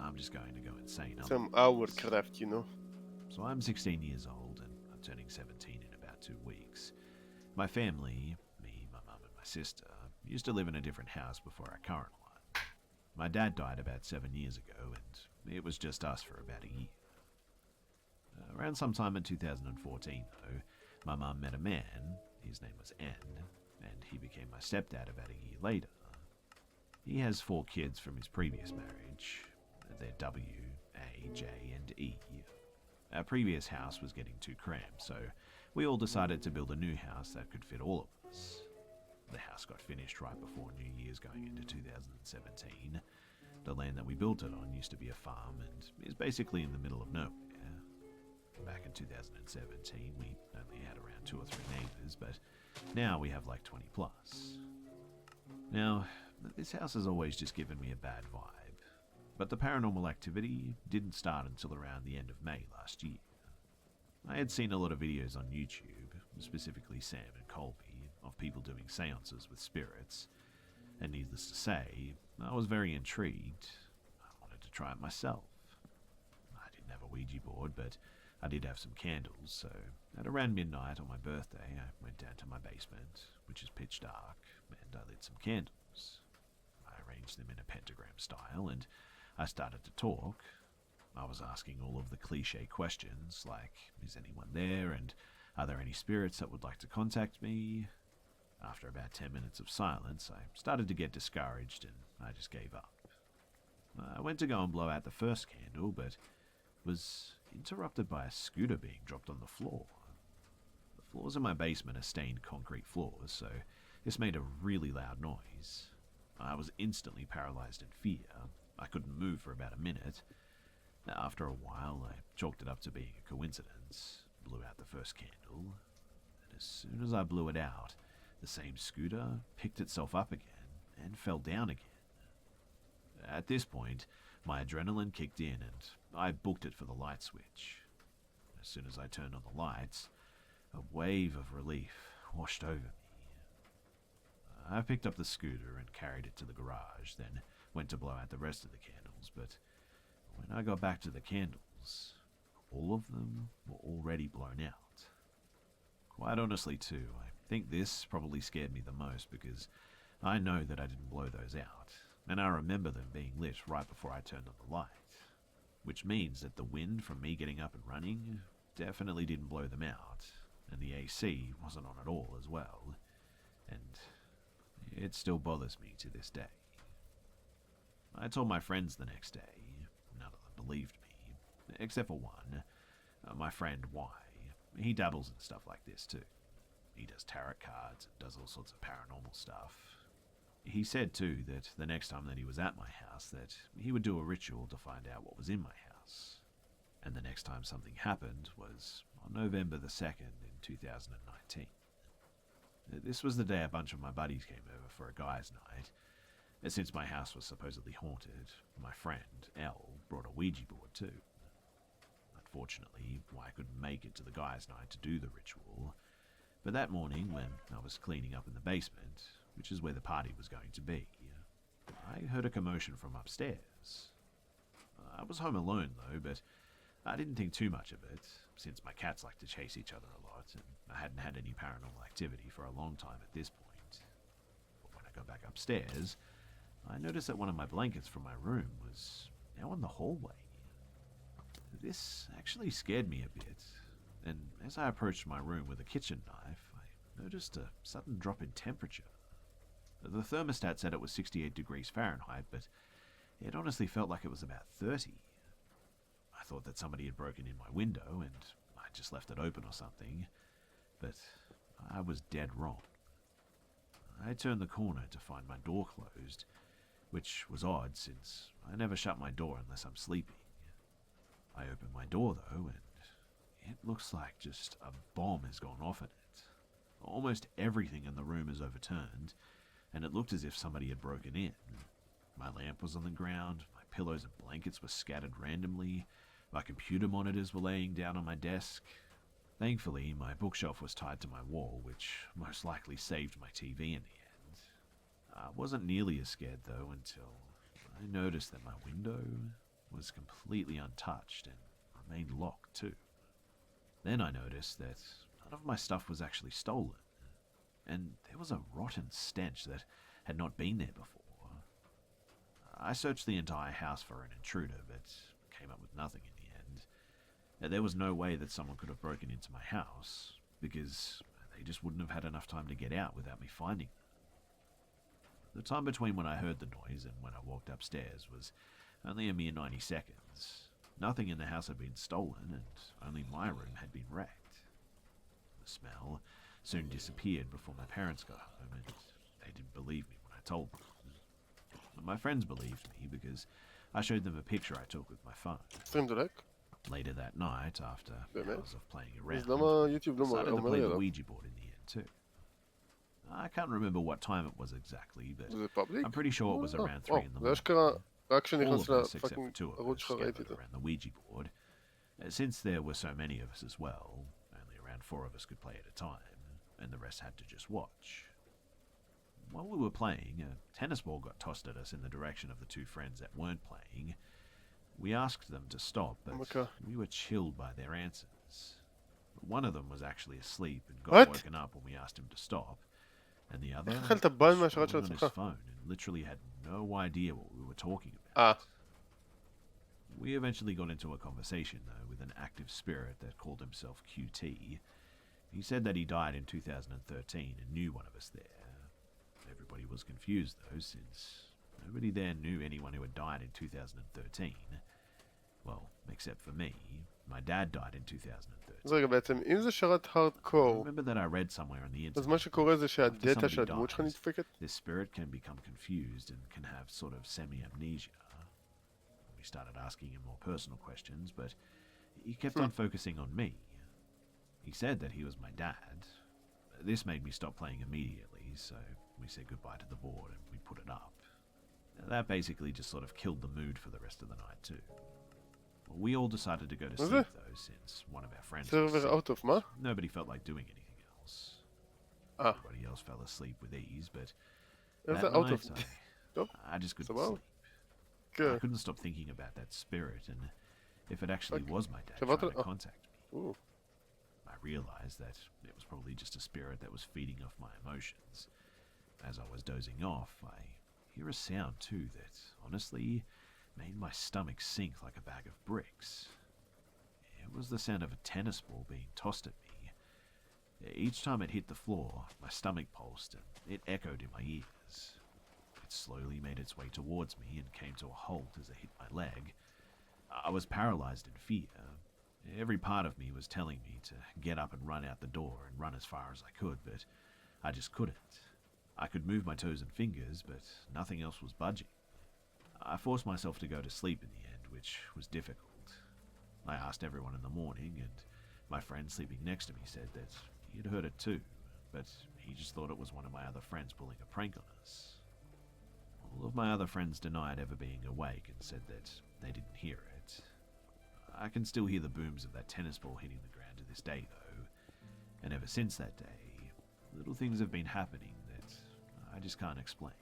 I'm just going to go insane. Some hourcraft, you know. So I'm 16 years old and I'm turning 17 in about 2 weeks. My family, me, my mum, and my sister, used to live in a different house before our current one. My dad died about 7 years ago, and it was just us for about a year. Around sometime in 2014, though, my mum met a man, his name was N, and he became my stepdad about a year later. He has 4 kids from his previous marriage. They're W, A, J, and E. Our previous house was getting too cramped, so we all decided to build a new house that could fit all of us. The house got finished right before New Year's going into 2017. The land that we built it on used to be a farm and is basically in the middle of nowhere. Back in 2017, we only had around 2 or 3 neighbours, but now we have like 20 plus. Now, this house has always just given me a bad vibe, but the paranormal activity didn't start until around the end of May last year. I had seen a lot of videos on YouTube, specifically Sam and Colby, of people doing seances with spirits, and needless to say, I was very intrigued. I wanted to try it myself. I didn't have a Ouija board, but I did have some candles, so at around midnight on my birthday, I went down to my basement, which is pitch dark, and I lit some candles. I arranged them in a pentagram style, and I started to talk. I was asking all of the cliche questions, like, is anyone there, and are there any spirits that would like to contact me? After about 10 minutes of silence, I started to get discouraged, and I just gave up. I went to go and blow out the first candle, but was interrupted by a scooter being dropped on the floor. The floors in my basement are stained concrete floors, so this made a really loud noise. I was instantly paralyzed in fear. I couldn't move for about a minute. After a while, I chalked it up to being a coincidence, blew out the first candle, and as soon as I blew it out, the same scooter picked itself up again and fell down again. At this point, my adrenaline kicked in and I booked it for the light switch. As soon as I turned on the lights, a wave of relief washed over me. I picked up the scooter and carried it to the garage, then went to blow out the rest of the candles, but when I got back to the candles, all of them were already blown out. Quite honestly, too, I think this probably scared me the most because I know that I didn't blow those out, and I remember them being lit right before I turned on the light, which means that the wind from me getting up and running definitely didn't blow them out, and the AC wasn't on at all as well, and it still bothers me to this day. I told my friends the next day. None of them believed me, except for one, my friend Y. He dabbles in stuff like this too. He does tarot cards and does all sorts of paranormal stuff. He said too that the next time that he was at my house that he would do a ritual to find out what was in my house. And the next time something happened was on November the 2nd in 2019. This was the day a bunch of my buddies came over for a guys' night. Since my house was supposedly haunted, my friend, L, brought a Ouija board too. Unfortunately, I couldn't make it to the guys' night to do the ritual, but that morning when I was cleaning up in the basement, which is where the party was going to be, I heard a commotion from upstairs. I was home alone though, but I didn't think too much of it, since my cats like to chase each other a lot, and I hadn't had any paranormal activity for a long time at this point. But when I got back upstairs, I noticed that one of my blankets from my room was now in the hallway. This actually scared me a bit, and as I approached my room with a kitchen knife, I noticed a sudden drop in temperature. The thermostat said it was 68 degrees Fahrenheit, but it honestly felt like it was about 30. I thought that somebody had broken in my window and I just left it open or something, but I was dead wrong. I turned the corner to find my door closed, which was odd since I never shut my door unless I'm sleeping. I opened my door though, and it looks like just a bomb has gone off in it. Almost everything in the room is overturned, and it looked as if somebody had broken in. My lamp was on the ground, my pillows and blankets were scattered randomly, my computer monitors were laying down on my desk. Thankfully, my bookshelf was tied to my wall, which most likely saved my TV in the end. I wasn't nearly as scared though until I noticed that my window was completely untouched and remained locked too. Then I noticed that none of my stuff was actually stolen, and there was a rotten stench that had not been there before. I searched the entire house for an intruder, but came up with nothing in the end. There was no way that someone could have broken into my house, because they just wouldn't have had enough time to get out without me finding them. The time between when I heard the noise and when I walked upstairs was only a mere 90 seconds. Nothing in the house had been stolen, and only my room had been wrecked. The smell soon disappeared before my parents got home, and they didn't believe me when I told them. My friends believed me because I showed them a picture I took with my phone. $20 דולק? Later that night, after באמת? hours of playing אז around, למה יוטיוב לא decided to אומר play לי the עליו? Ouija board in the end too. I can't remember what time it was exactly, but זה פאבליק? I'm pretty sure it was around 3 in the זה morning. אשכרה, רק All כשנכנס of us, except for לפאקינג two of ערוץ us, שלך ראיתי את gathered זה. around the Ouija board. Since there were so many of us as well, only around 4 of us could play at a time, and the rest had to just watch. While we were playing, a tennis ball got tossed at us in the direction of the 2 friends that weren't playing. We asked them to stop, but Okay. we were chilled by their answers. One of them was actually asleep and got What? woken up when we asked him to stop, and the other איך אכלת בן was מהשרת של scrolling on his עצמך? phone and literally had no idea what we were talking about. אה, We eventually got into a conversation, though, with an active spirit that called himself QT. He said that he died in 2013 and knew one of us there. Everybody was confused, though, since nobody there knew anyone who had died in 2013. Well, except for me. My dad died in 2013. אז רגע, בעצם, אם זה שרת I הארדקור, remember that I read somewhere on the אז internet מה שקורה זה after שהדאטה של somebody הדמות שלך dies, נדפקת? this spirit can become confused and can have sort of semi-amnesia. We started asking him more personal questions, but he kept on focusing on me. He said that he was my dad. This made me stop playing immediately, so we said goodbye to the board and we put it up. That basically just sort of killed the mood for the rest of the night too. Well, we all decided to go to sleep though, since one of our friends was סרבר sick. אאוט אוף מה? Nobody felt like doing anything else. Ah. Everybody else fell asleep with ease, but איך that זה אאוט night אוף? טוב, I just couldn't סבבה. sleep. כן. I couldn't stop thinking about that spirit and if it actually Okay. was my dad שברת... trying to contact me. או, I realized that it was probably just a spirit that was feeding off my emotions. As I was dozing off, I hear a sound too that honestly made my stomach sink like a bag of bricks. It was the sound of a tennis ball being tossed at me. Each time it hit the floor, my stomach pulsed and it echoed in my ears. It slowly made its way towards me and came to a halt as it hit my leg. I was paralyzed in fear. Every part of me was telling me to get up and run out the door and run as far as I could, but I just couldn't. I could move my toes and fingers, but nothing else was budging. I forced myself to go to sleep in the end, which was difficult. I asked everyone in the morning, and my friend sleeping next to me said that he had heard it too, but he just thought it was one of my other friends pulling a prank on us. All of my other friends denied ever being awake and said that they didn't hear it. I can still hear the booms of that tennis ball hitting the ground to this day, though, and ever since that day, little things have been happening that I just can't explain.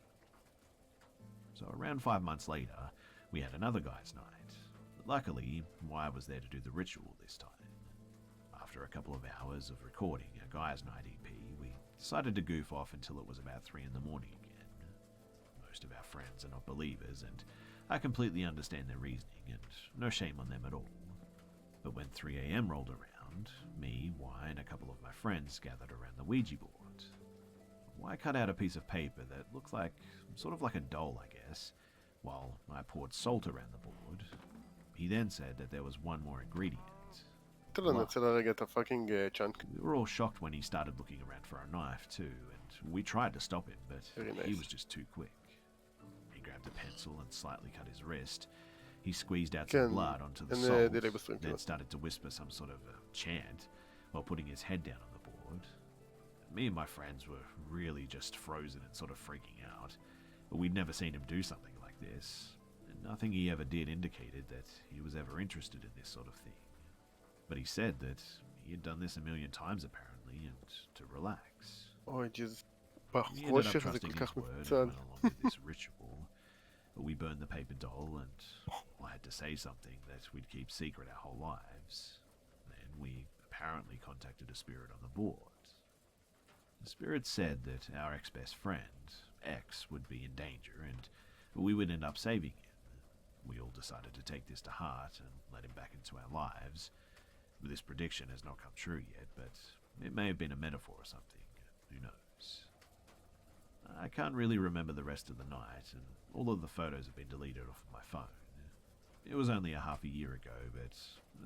So around 5 months later, we had another guys' night. Luckily, I was there to do the ritual this time. After a couple of hours of recording a guys' night EP, we decided to goof off until it was about 3 in the morning again. Most of our friends are not believers, and I completely understand their reasoning, and no shame on them at all. But when 3 a.m. rolled around, me, Y, and a couple of my friends gathered around the Ouija board. Y cut out a piece of paper that looked like, sort of like a doll, I guess, while I poured salt around the board. He then said that there was one more ingredient. תן לו לנצל הרגע את הפאקינג צ'אנק. We were all shocked when he started looking around for a knife too, and we tried to stop him, but Very he nice. was just too quick. He grabbed a pencil and slightly cut his wrist. He squeezed out כן, some blood onto the אין salt, דיליי בסטרים then כמעט. started to whisper some sort of chant while putting his head down on the board. Me and my friends were really just frozen and sort of freaking out. But we'd never seen him do something like this, and nothing he ever did indicated that he was ever interested in this sort of thing. But he said that he had done this a million times apparently, and to relax. אוי, ג'יז. He ended up בחושך זה trusting כל his כך word and מפוצל. went along with this ritual. We burned the paper doll, and I had to say something that we'd keep secret our whole lives. Then we apparently contacted a spirit on the board. The spirit said that our ex-best friend, X, would be in danger, and we would end up saving him. We all decided to take this to heart and let him back into our lives. This prediction has not come true yet, but it may have been a metaphor or something. Who knows? I can't really remember the rest of the night, and all of the photos have been deleted off of my phone. It was only a half a year ago, but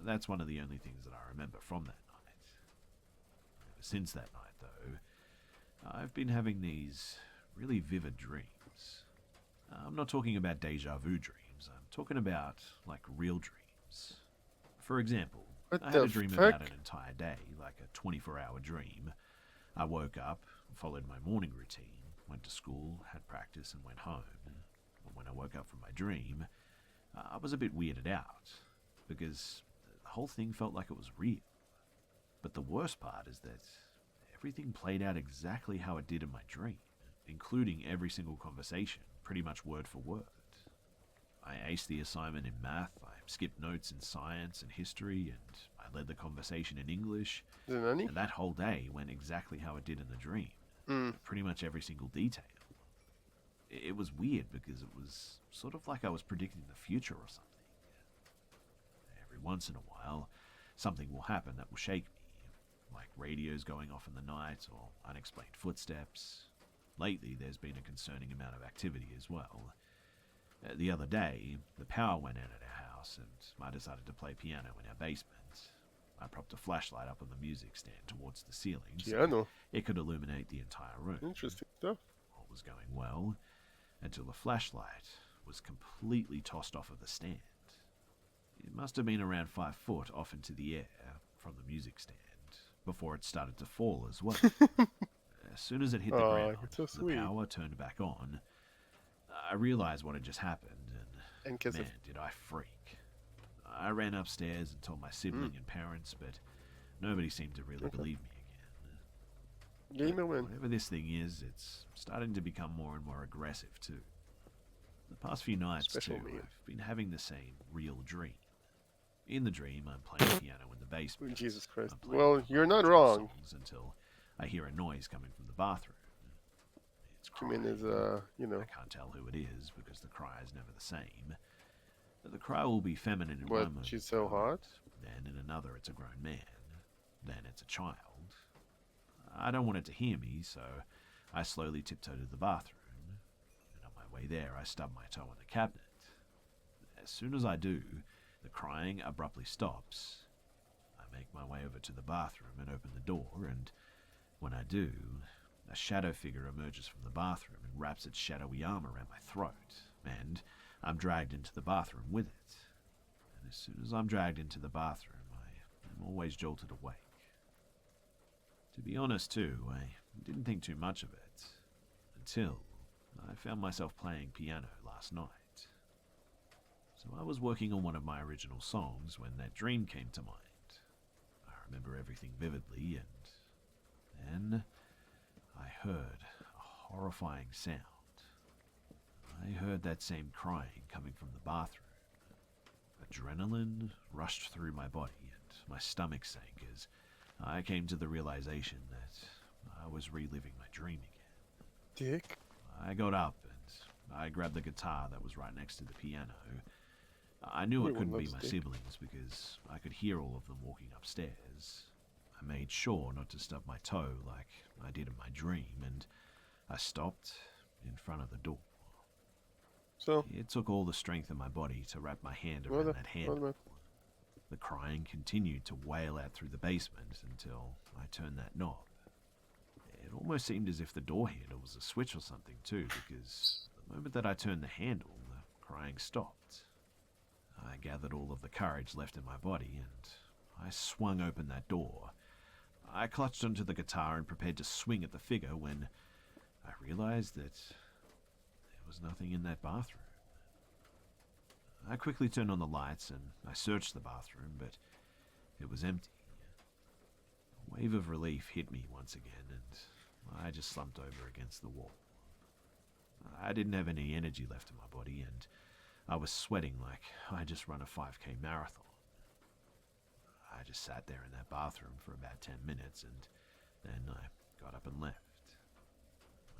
that's one of the only things that I remember from that night. Ever since that night, though, I've been having these really vivid dreams. I'm not talking about deja vu dreams, I'm talking about, like, real dreams. For example, What I had the a dream fuck? about an entire day, like a 24-hour dream. I woke up, followed my morning routine, went to school, had practice, and went home. And when I woke up from my dream, I was a bit weirded out, because the whole thing felt like it was real. But the worst part is that everything played out exactly how it did in my dream, including every single conversation, pretty much word for word. I aced the assignment in math, I skipped notes in science and history, and I led the conversation in English, The nanny? and that whole day went exactly how it did in the dream. Mm. Pretty much every single detail. It was weird because it was sort of like I was predicting the future or something. Every once in a while, something will happen that will shake me, like radios going off in the night or unexplained footsteps. Lately, there's been a concerning amount of activity as well. The other day, the power went out at our house, and I decided to play piano in our basement. I propped a flashlight up on the music stand towards the ceiling so Piano. it could illuminate the entire room. Interesting stuff. All was going well until the flashlight was completely tossed off of the stand. It must have been around 5 foot off into the air from the music stand before it started to fall as well. As soon as it hit the Aw, ground, you're so the sweet. power turned back on. I realized what had just happened, And and kiss man, it. did I freak. I ran upstairs and told my sibling and parents, but nobody seemed to really Okay. believe me again. Gamer But win. whatever this thing is, it's starting to become more and more aggressive too. The past few nights Special too, meal. I've been having the same real dream. In the dream, I'm playing piano in the basement. Jesus Christ. I'm playing Well, one of my you're not original wrong. songs until I hear a noise coming from the bathroom. It's I mean, crying. is you know, I can't tell who it is because the cry is never the same. The cry will be feminine in What, one moment, she's so hot? then in another it's a grown man, then it's a child. I don't want it to hear me, so I slowly tiptoe to the bathroom, and on my way there I stub my toe on the cabinet. As soon as I do, the crying abruptly stops. I make my way over to the bathroom and open the door, and when I do, a shadow figure emerges from the bathroom and wraps its shadowy arm around my throat, and I'm dragged into the bathroom with it. And as soon as I'm dragged into the bathroom, I'm always jolted awake. To be honest, too, I didn't think too much of it until I found myself playing piano last night. So I was working on one of my original songs when that dream came to mind. I remember everything vividly, and then I heard a horrifying sound. I heard that same crying coming from the bathroom. Adrenaline rushed through my body, and my stomach sank as I came to the realization that I was reliving my dream again. dick. I got up and I grabbed the guitar that was right next to the piano. I knew it Everyone couldn't be loves my dick. siblings because I could hear all of them walking upstairs. I made sure not to stub my toe like I did in my dream, and I stopped in front of the door. So, It took all the strength in my body to wrap my hand What around the- that what handle. about- The crying continued to wail out through the basement until I turned that knob. It almost seemed as if the door handle was a switch or something too, because the moment that I turned the handle, the crying stopped. I gathered all of the courage left in my body and I swung open that door. I clutched onto the guitar and prepared to swing at the figure when I realized that there was nothing in that bathroom. I quickly turned on the lights and I searched the bathroom, but it was empty. A wave of relief hit me once again, and I just slumped over against the wall. I didn't have any energy left in my body, and I was sweating like I just run a 5K marathon. I just sat there in that bathroom for about 10 minutes, and then I got up and left.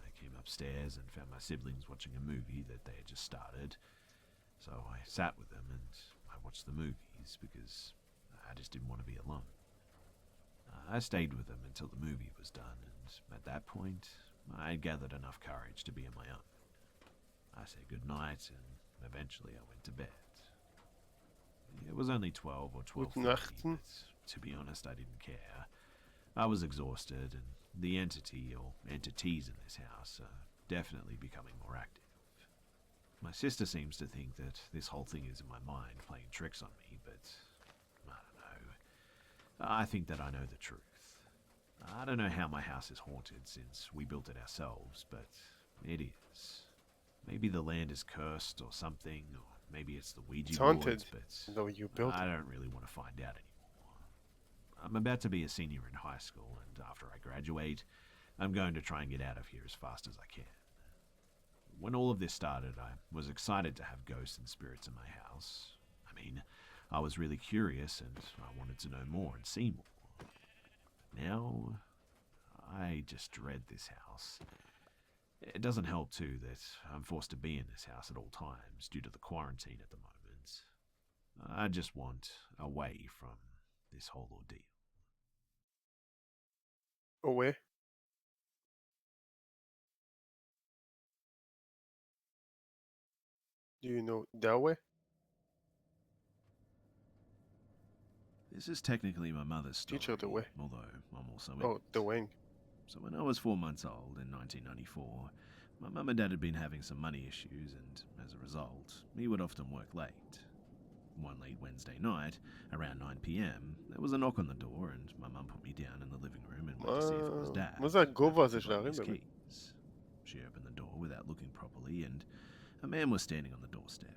I came upstairs and found my siblings watching a movie that they had just started, so I sat with them and I watched the movies because I just didn't want to be alone. I stayed with them until the movie was done, and at that point, I had gathered enough courage to be on my own. I said goodnight, and eventually I went to bed. It was only 12 or 12:30, Guten Nachten. but to be honest, I didn't care. I was exhausted, and the entity or entities in this house are definitely becoming more active. My sister seems to think that this whole thing is in my mind playing tricks on me, but I don't know. I think that I know the truth. I don't know how my house is haunted since we built it ourselves, but it is. Maybe the land is cursed or something, or maybe it's the Ouija It's boards, haunted, but though you built I it. don't really want to find out anymore. I'm about to be a senior in high school, and after I graduate, I'm going to try and get out of here as fast as I can. When all of this started, I was excited to have ghosts and spirits in my house. I mean, I was really curious, and I wanted to know more and see more. Now, I just dread this house. It doesn't help, too, that I'm forced to be in this house at all times due to the quarantine at the moment. I just want away from this whole ordeal. Away. Do you know that way? This is technically my mother's story, Teach her the way. although I'm also in Oh, it. the wing. So when I was 4 months old in 1994, my mum and dad had been having some money issues, and as a result, he would often work late. One late Wednesday night, around 9 p.m., there was a knock on the door, and my mum put me down in the living room and went to see if it was Dad. מזל גובה who הזה forgot של his ההרים באמת. keys. She opened the door without looking properly, and a man was standing on the doorstep.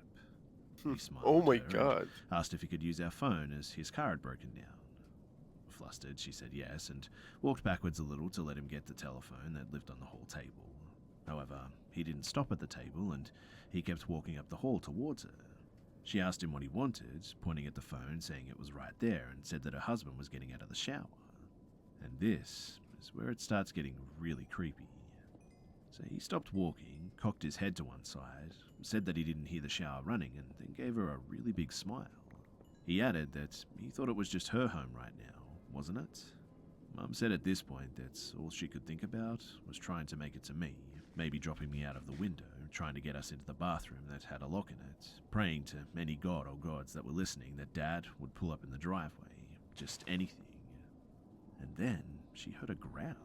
He smiled Oh at my her and god. asked if he could use our phone as his car had broken down. Flustered, she said yes and walked backwards a little to let him get the telephone that lived on the hall table. However, he didn't stop at the table and he kept walking up the hall towards her. She asked him what he wanted, pointing at the phone, saying it was right there, and said that her husband was getting out of the shower. And this is where it starts getting really creepy. So he stopped walking, cocked his head to one side, said that he didn't hear the shower running, and then gave her a really big smile. He added that he thought it was just her home right now, wasn't it? Mum said at this point that all she could think about was trying to make it to me, maybe dropping me out of the window, trying to get us into the bathroom that had a lock in it, praying to any god or gods that were listening that Dad would pull up in the driveway, just anything. And then she heard a growl.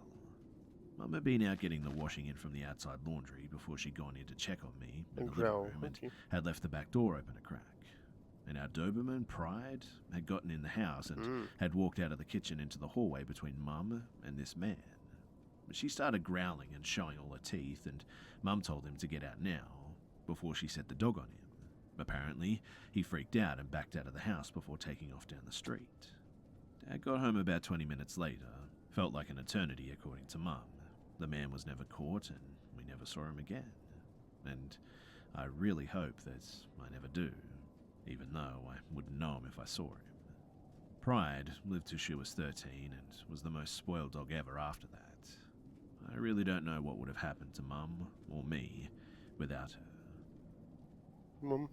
Mum had been out getting the washing in from the outside laundry before she'd gone in to check on me in And the living growl, room and okay. had left the back door open a crack. And our Doberman, Pride, had gotten in the house and had walked out of the kitchen into the hallway between Mum and this man. She started growling and showing all her teeth, and Mum told him to get out now, before she set the dog on him. Apparently, he freaked out and backed out of the house before taking off down the street. Dad got home about 20 minutes later. Felt like an eternity, according to Mum. The man was never caught, and we never saw him again. And I really hope that I never do, even though I wouldn't know him if I saw him. Pride lived till she was 13 and was the most spoiled dog ever after that. I really don't know what would have happened to Mum or me without her. Mum.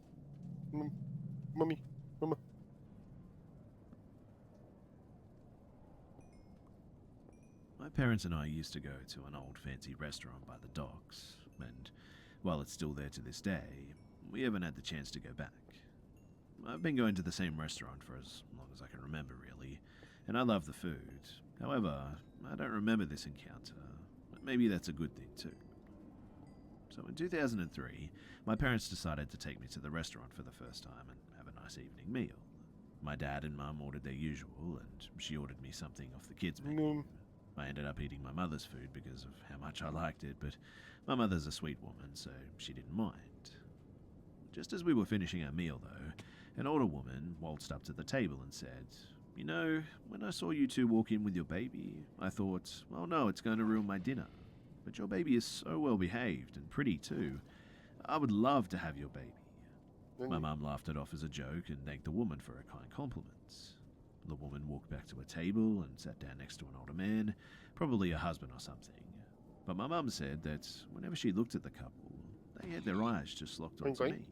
Mummy. Mama. My parents and I used to go to an old fancy restaurant by the docks, and while it's still there to this day, we haven't had the chance to go back. I've been going to the same restaurant for as long as I can remember, really, and I love the food. However, I don't remember this encounter, but maybe that's a good thing too. So in 2003, my parents decided to take me to the restaurant for the first time and have a nice evening meal. My dad and Mum ordered their usual, and she ordered me something off the kids' menu. Mum. I ended up eating my mother's food because of how much I liked it, but my mother's a sweet woman, so she didn't mind. Just as we were finishing our meal, though, an older woman waltzed up to the table and said, "You know, when I saw you two walk in with your baby, I thought, oh no, it's going to ruin my dinner." but your baby is so well behaved and pretty too. I would love to have your baby." My mum laughed it off as a joke and thanked the woman for her kind compliments. The woman walked back to her table and sat down next to an older man, probably a husband or something. But my mum said that whenever she looked at the couple, they had their eyes just locked Oink, onto oink. me.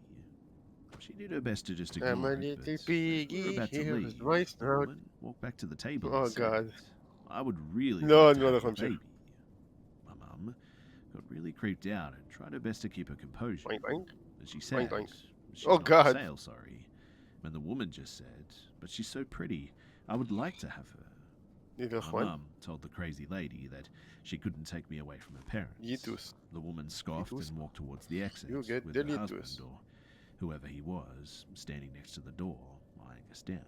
She did her best to just I'm ignore a it, little but as piggy, we were about to here leave, is my the snout. woman walked back to the table Oh, and said, God. "I would really No, like to no, have that's your not true. baby." My mum got really creeped out and tried her best to keep her composure. Oink, oink. And she said, oink. "She's Oh, not God. for sale, sorry." And the woman just said, "But she's so pretty, I would like to have her." Little My Juan. mum told the crazy lady that she couldn't take me away from her parents. Yitus. The woman scoffed Yitus. and walked towards the exit You get with her delitus. husband, or whoever he was, standing next to the door, eyeing us down.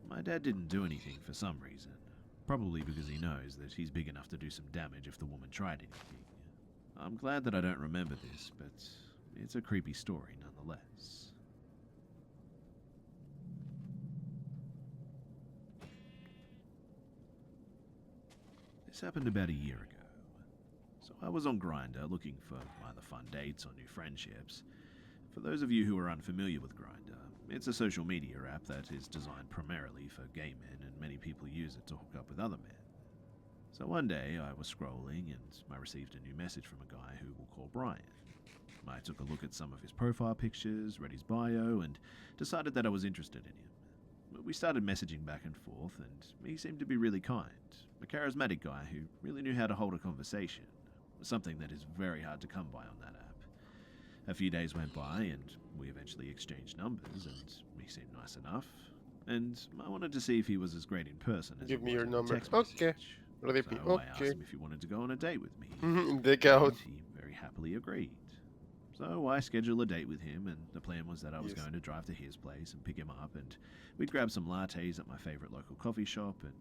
My dad didn't do anything for some reason, probably because he knows that he's big enough to do some damage if the woman tried anything. I'm glad that I don't remember this, but it's a creepy story nonetheless. This happened about a year ago. So I was on Grindr looking for either fun dates or new friendships. For those of you who are unfamiliar with Grindr, it's a social media app that is designed primarily for gay men, and many people use it to hook up with other men. So one day I was scrolling and I received a new message from a guy who we'll call Brian. I took a look at some of his profile pictures, read his bio, and decided that I was interested in him. We started messaging back and forth, and he seemed to be really kind, a charismatic guy who really knew how to hold a conversation, something that is very hard to come by on that app. A few days went by, and we eventually exchanged numbers, and he seemed nice enough, and I wanted to see if he was as great in person as Give he me was your over number. text Okay. message. Repeat. So I asked Okay. him if he wanted to go on a date with me, Dick out. and he very happily agreed. So I scheduled a date with him, and the plan was that I was Yes. going to drive to his place and pick him up, and we'd grab some lattes at my favorite local coffee shop, and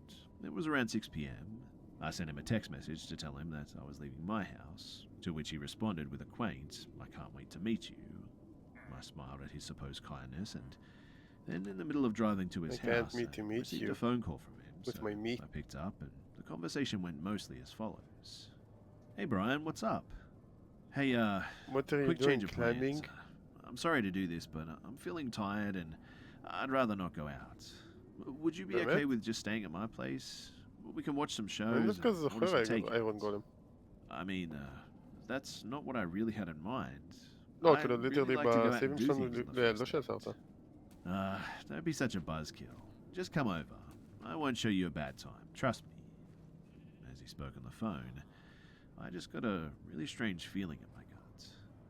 it was around 6 p.m. I sent him a text message to tell him that I was leaving my house, to which he responded with a quaint, "I can't wait to meet you." I smiled at his supposed kindness, and then in the middle of driving to his I can't house, wait to meet received you a phone call from him, with so my meat. I picked up, and the conversation went mostly as follows. "Hey Brian, what's up? Hey, What are you quick doing? change of plans. Climbing? I'm sorry to do this, but I'm feeling tired and I'd rather not go out. Would you be באמת? okay with just staying at my place? We can watch some אני shows דווקא and order זוכר some איירון takeouts." גולם. I mean, that's not what I really had in mind. לא, I'd כאילו, really ליטרלי like to go out בסייבים and do שלנו, things on the לא first שעצרת. date. Don't be such a buzzkill. Just come over. I won't show you a bad time. Trust me. As he spoke on the phone, I just got a really strange feeling in my gut.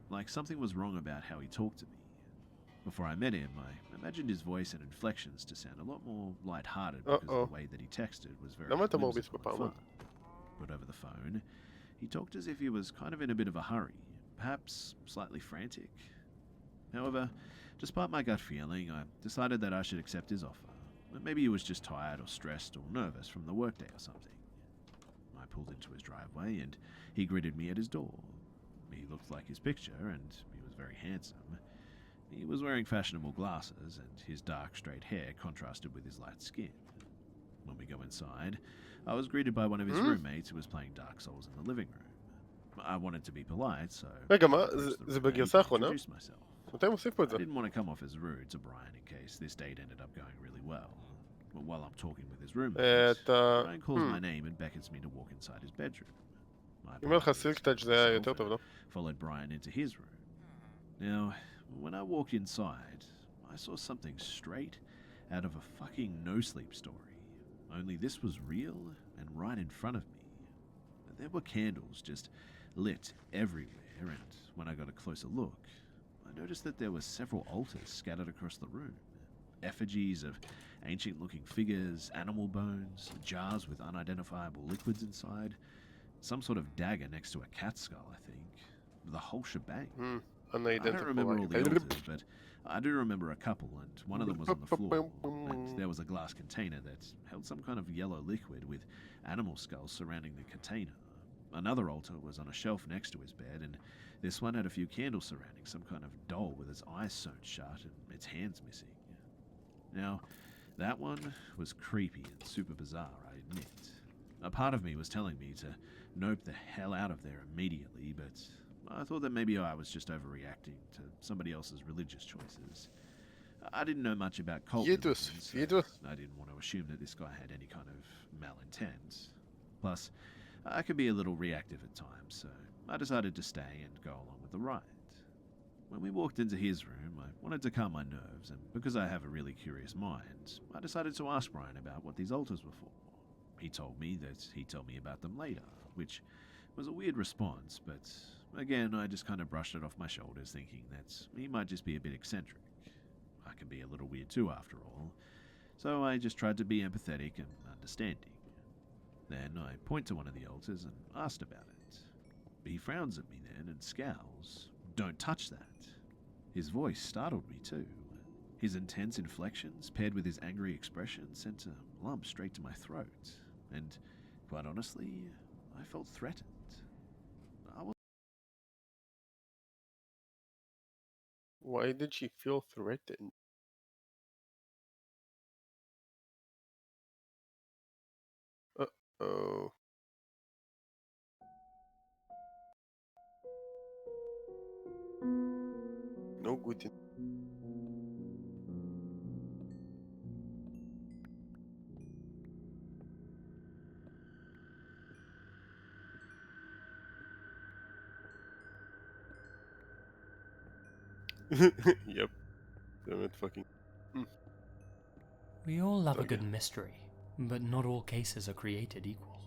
Like something was wrong about how he talked to me. Before I met him, I imagined his voice and inflections to sound a lot more light-hearted because Uh-oh. the way that he texted was very למה אתה מרביץ whimsical and בפעמון? fun. But over the phone, he talked as if he was kind of in a bit of a hurry, perhaps slightly frantic. However, despite my gut feeling, I decided that I should accept his offer. Maybe he was just tired or stressed or nervous from the workday or something. I pulled into his driveway and he greeted me at his door. He looked like his picture and he was very handsome. He was wearing fashionable glasses and his dark straight hair contrasted with his light skin. When we go inside, I was greeted by one of his roommates who was playing Dark Souls in the living room. I wanted to be polite, so רגע, I מה? approached the זה roommate בגרסה and האחרונה? introduced myself. מתי הם הוסיפו את I זה? didn't want to come off as rude to Brian in case this date ended up going really well. But while I'm talking with his roommate, אתה... Brian calls my name and beckons me to walk inside his bedroom. I אם היה לך politely סילק טאץ' excused זה היה myself יותר טוב, and לא? followed Brian into his room. Now, when I walked inside, I saw something straight out of a fucking no-sleep story. Only this was real and right in front of me. There were candles just lit everywhere, and when I got a closer look, I noticed that there were several altars scattered across the room. Effigies of ancient-looking figures, animal bones, jars with unidentifiable liquids inside, some sort of dagger next to a cat skull, I think. The whole shebang. I don't remember all the altars, but I do remember a couple, and one of them was on the floor, and there was a glass container that held some kind of yellow liquid with animal skulls surrounding the container. Another altar was on a shelf next to his bed, and this one had a few candles surrounding some kind of doll with its eyes sewn shut and its hands missing. Now, that one was creepy and super bizarre, I admit. A part of me was telling me to nope the hell out of there immediately, but I thought that maybe I was just overreacting to somebody else's religious choices. I didn't know much about cult Fidus, religion, so Fidus. I didn't want to assume that this guy had any kind of malintent. Plus, I could be a little reactive at times, so I decided to stay and go along with the ride. When we walked into his room, I wanted to calm my nerves, and because I have a really curious mind, I decided to ask Brian about what these altars were for. He told me that he'd tell me about them later, which was a weird response, but again, I just kind of brushed it off my shoulders, thinking that he might just be a bit eccentric. I can be a little weird too, after all, so I just tried to be empathetic and understanding. Then I point to one of the altars and asked about it. He frowns at me then and scowls. "Don't touch that." His voice startled me too. His intense inflections, paired with his angry expression, sent a lump straight to my throat, and quite honestly, I felt threatened. I was Why did she feel threatened? Uh-oh. No good. Yep. Damn it, fucking. We all love a Okay. good mystery, but not all cases are created equal.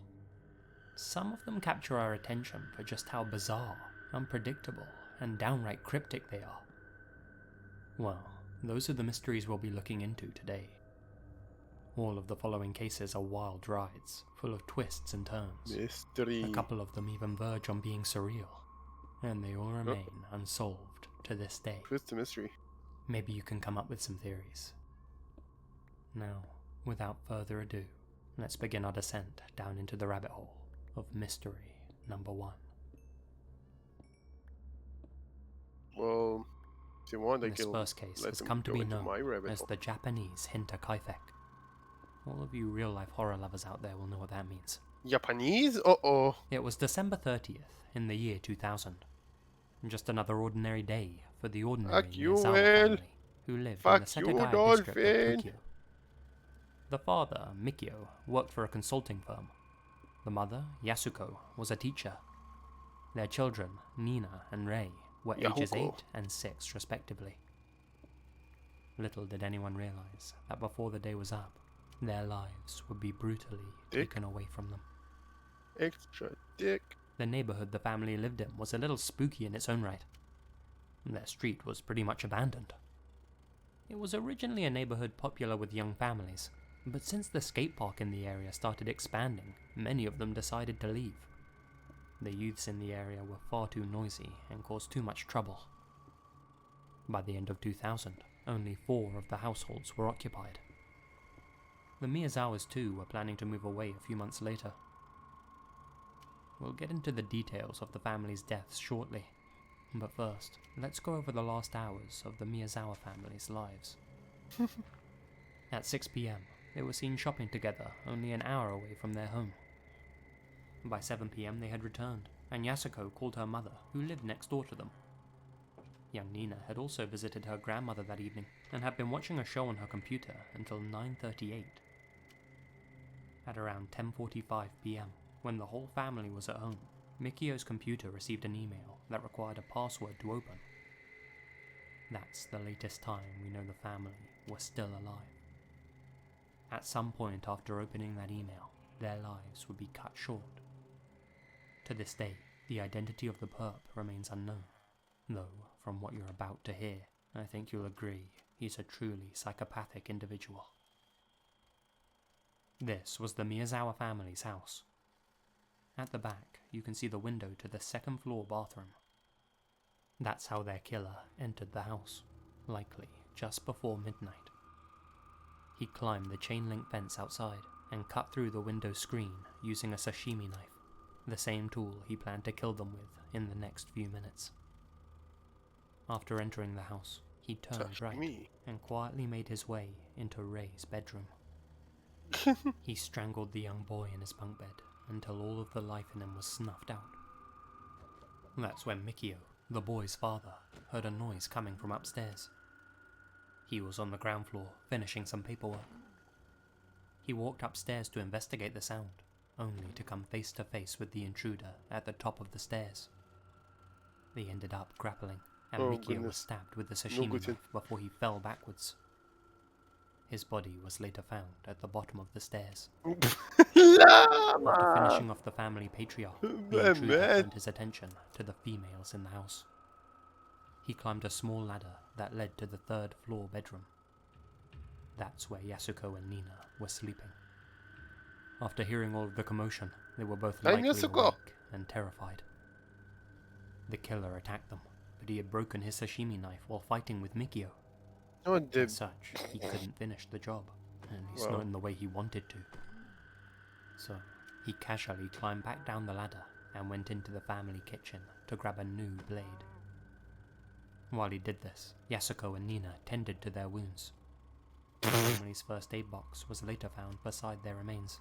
Some of them capture our attention for just how bizarre, unpredictable, and downright cryptic they are. Well, those are the mysteries we'll be looking into today. All of the following cases are wild rides, full of twists and turns. Mystery. A couple of them even verge on being surreal, and they all remain unsolved to this day. Twist the mystery. Maybe you can come up with some theories. Now, without further ado, let's begin our descent down into the rabbit hole of mystery number 1. Well, if you want, I This can first case let has them come to go be into known my rabbit as hole. the Japanese Hinterkaifeck. All of you real-life horror lovers out there will know what that means. Japanese? Uh-oh. It was December 30th in the year 2000. Just another ordinary day for the ordinary Fuck you, Miyazawa Will. family who lived Fuck in the you, Setagaya district of Dolphin. Tokyo. The father, Mikio, worked for a consulting firm. The mother, Yasuko, was a teacher. Their children, Nina and Rei, were ages Yahuko. 8 and 6 respectively. Little did anyone realize that before the day was up, their lives would be brutally Dick. taken away from them. Extra dick. The neighborhood the family lived in was a little spooky in its own right. Their street was pretty much abandoned. It was originally a neighborhood popular with young families, but since the skate park in the area started expanding, many of them decided to leave. The youths in the area were far too noisy and caused too much trouble. By the end of 2000, only 4 of the households were occupied. The Miyazawas too were planning to move away a few months later. We'll get into the details of the family's deaths shortly, but first, let's go over the last hours of the Miyazawa family's lives. At 6 p.m, they were seen shopping together only an hour away from their home. By 7 p.m, they had returned, and Yasuko called her mother, who lived next door to them. Young Nina had also visited her grandmother that evening, and had been watching a show on her computer until 9:38. At around 10:45 p.m, when the whole family was at home, Mikio's computer received an email that required a password to open. That's the latest time we know the family was still alive. At some point after opening that email, their lives would be cut short. To this day, the identity of the perp remains unknown, though from what you're about to hear, I think you'll agree he's a truly psychopathic individual. This was the Miyazawa family's house. At the back, you can see the window to the second floor bathroom. That's how their killer entered the house, likely just before midnight. He climbed the chain-link fence outside and cut through the window screen using a sashimi knife, the same tool he planned to kill them with in the next few minutes. After entering the house, he turned right Sashimi. and quietly made his way into Rei's bedroom. He strangled the young boy in his bunk bed until all of the life in him was snuffed out. That's when Mikio, the boy's father, heard a noise coming from upstairs. He was on the ground floor, finishing some paperwork. He walked upstairs to investigate the sound, only to come face to face with the intruder at the top of the stairs. They ended up grappling, and Oh, Mikio was goodness. stabbed with the No sashimi good. knife before he fell backwards. His body was later found at the bottom of the stairs. After Llama! finishing off the family patriarch, the intruder turned his attention to the females in the house. He climbed a small ladder that led to the third-floor bedroom. That's where Yasuko and Nina were sleeping. After hearing all of the commotion, they were both Hi, lightly Yasuko. awake and terrified. The killer attacked them, but he had broken his sashimi knife while fighting with Mikio. No, the As such, he couldn't finish the job, at least Wow. not in the way he wanted to. So, he casually climbed back down the ladder and went into the family kitchen to grab a new blade. While he did this, Yasuko and Nina tended to their wounds. The family's first aid box was later found beside their remains.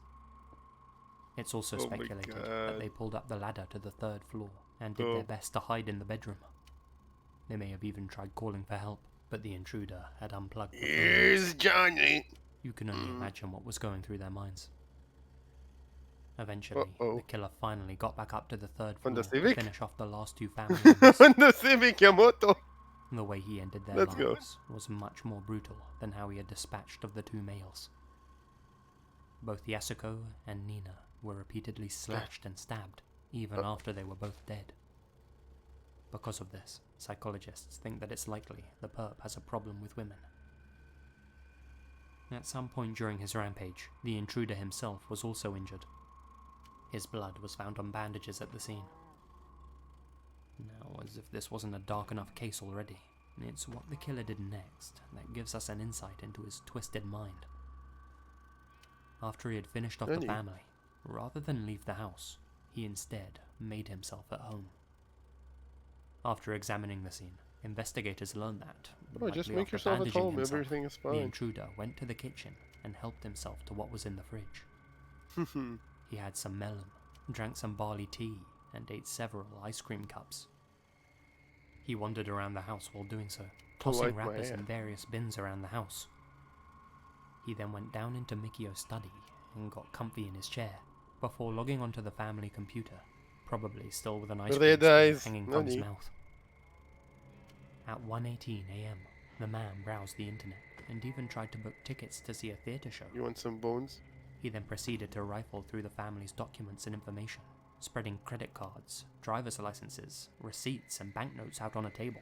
It's also Oh my speculated that God. they pulled up the ladder to the third floor and did Oh. their best to hide in the bedroom. They may have even tried calling for help, but the intruder had unplugged the phone. Here's Johnny. You can only imagine what was going through their minds. Eventually, Uh-oh. the killer finally got back up to the third floor Honda to Civic? finish off the last two family members. Honda Civic Yamato. The way he ended their Let's go. lives was much more brutal than how he had dispatched of the two males. Both Yasuko and Nina were repeatedly slashed and stabbed, even after they were both dead. Because of this, psychologists think that it's likely the perp has a problem with women. At some point during his rampage, the intruder himself was also injured. His blood was found on bandages at the scene. Now, as if this wasn't a dark enough case already, it's what the killer did next that gives us an insight into his twisted mind. After he had finished off the Really? family, rather than leave the house, he instead made himself at home. After examining the scene, investigators learned that, Oh, just likely make after yourself at bandaging home. himself, Everything is the fine. intruder went to the kitchen and helped himself to what was in the fridge. He had some melon, drank some barley tea, and ate several ice cream cups. He wandered around the house while doing so, tossing like my wrappers in hair. various bins around the house. He then went down into Mikio's study and got comfy in his chair, before logging onto the family computer, probably still with an ice There cream they spoon dies. hanging No from his need. mouth. At 1:18 a.m., the man browsed the internet and even tried to book tickets to see a theatre show. You want some bones? He then proceeded to rifle through the family's documents and information, spreading credit cards, driver's licenses, receipts, and banknotes out on a table.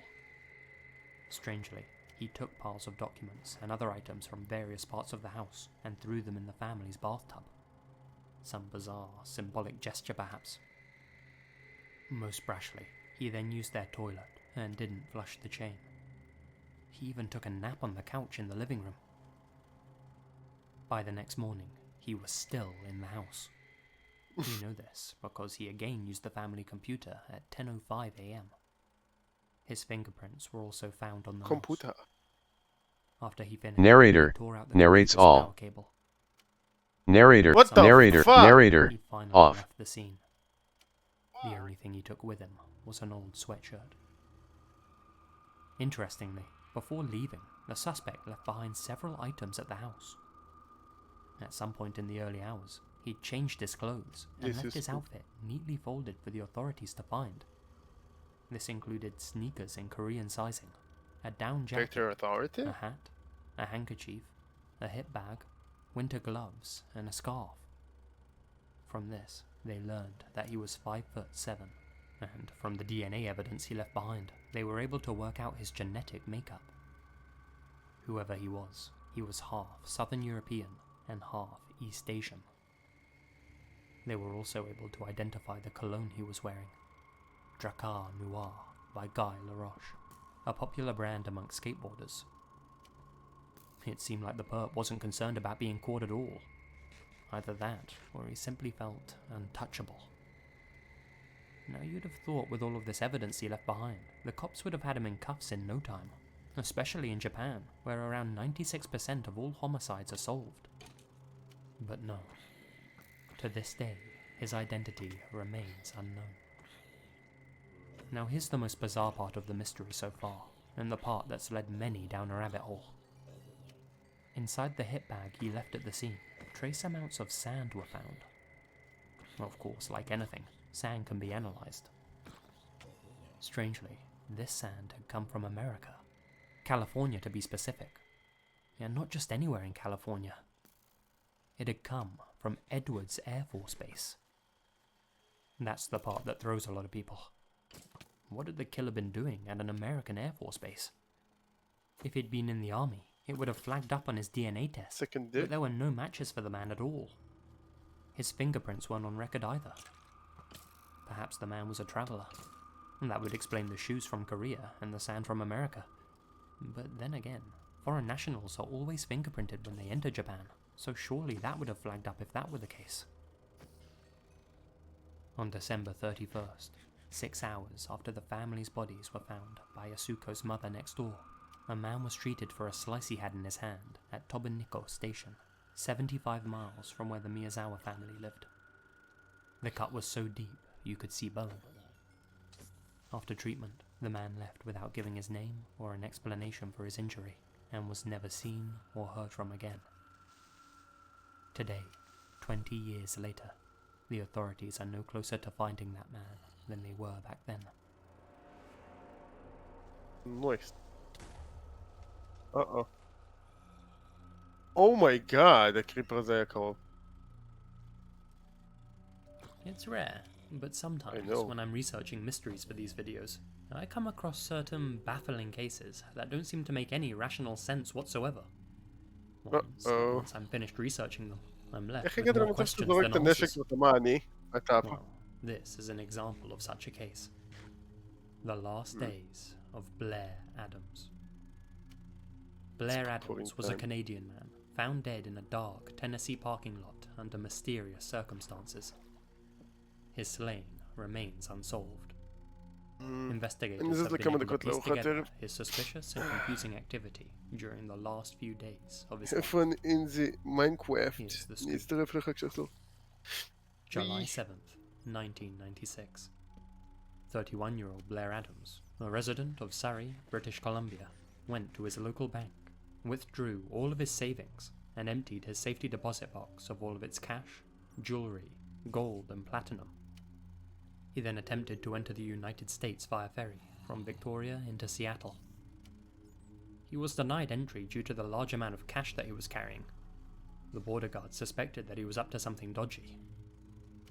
Strangely, he took piles of documents and other items from various parts of the house and threw them in the family's bathtub. Some bizarre, symbolic gesture perhaps. Most brashly, he then used their toilet and didn't flush the chain. He even took a nap on the couch in the living room. By the next morning, he was still in the house. We know this because he again used the family computer at 10:05 a.m. His fingerprints were also found on the mouse. Computer. After he finished, Narrator he tore out the narrates computer's all. power cable. Narrator, What the narrator, fuck? narrator, He finally off. left the scene. The only thing he took with him was an old sweatshirt. Interestingly, before leaving, the suspect left behind several items at the house. At some point in the early hours, he'd changed his clothes and This left is his cool. outfit neatly folded for the authorities to find. This included sneakers in Korean sizing, a down jacket, Vector Authority? a hat, a handkerchief, a hip bag, winter gloves, and a scarf. From this, they learned that he was 5'7", and from the DNA evidence he left behind, they were able to work out his genetic makeup. Whoever he was half Southern European and half East Asian. They were also able to identify the cologne he was wearing, Drakkar Noir by Guy Laroche, a popular brand amongst skateboarders. It seemed like the perp wasn't concerned about being caught at all. Either that, or he simply felt untouchable. Now you'd have thought with all of this evidence he left behind, the cops would have had him in cuffs in no time, especially in Japan, where around 96% of all homicides are solved. But no. To this day, his identity remains unknown. Now here's the most bizarre part of the mystery so far, and the part that's led many down a rabbit hole. Inside the hip bag he left at the scene, trace amounts of sand were found. Of course, like anything, sand can be analysed. Strangely, this sand had come from America. California to be specific. And not just anywhere in California. It had come from Edwards Air Force Base. That's the part that throws a lot of people. What had the killer been doing at an American Air Force base? If he'd been in the army, it would have flagged up on his DNA test, Second but dick. there were no matches for the man at all. His fingerprints weren't on record either. Perhaps the man was a traveller, and that would explain the shoes from Korea and the sand from America. But then again, foreign nationals are always fingerprinted when they enter Japan, so surely that would have flagged up if that were the case. On December 31st, 6 hours after the family's bodies were found by Yasuko's mother next door, a man was treated for a slice he had in his hand at Tobuniko Station, 75 miles from where the Miyazawa family lived. The cut was so deep you could see bone. After treatment, the man left without giving his name or an explanation for his injury, and was never seen or heard from again. Today, 20 years later, the authorities are no closer to finding that man than they were back then. Nice. Uh-oh. Oh my god, הקריפר הזה היה קרוב. It's rare, but sometimes know. when I'm researching mysteries for these videos, I come across certain baffling cases that don't seem to make any rational sense whatsoever. Once I'm finished researching them, I'm left איך with הגעת more למצב שאתה questions זורק than את הנשק answers. ואתה מה אני? אתה אפה. Well, this is an example of such a case. The last days of Blair Adams. Blair Adams was a time. Canadian man found dead in a dark Tennessee parking lot under mysterious circumstances. His slaying remains unsolved. Investigators אני זז have been לכמה able to דקות piece לארוחת together ערב. his suspicious and confusing activity during the last few days of his life. איפה אני? אם זה מיינקראפט. Here's the אני scoop. אצטרף לך כשתחזור. July 7th, 1996. 31-year-old Blair Adams, a resident of Surrey, British Columbia, went to his local bank, withdrew all of his savings, and emptied his safety deposit box of all of its cash, jewelry, gold, and platinum. He then attempted to enter the United States via ferry from Victoria into Seattle. He was denied entry due to the large amount of cash that he was carrying. The border guards suspected that he was up to something dodgy.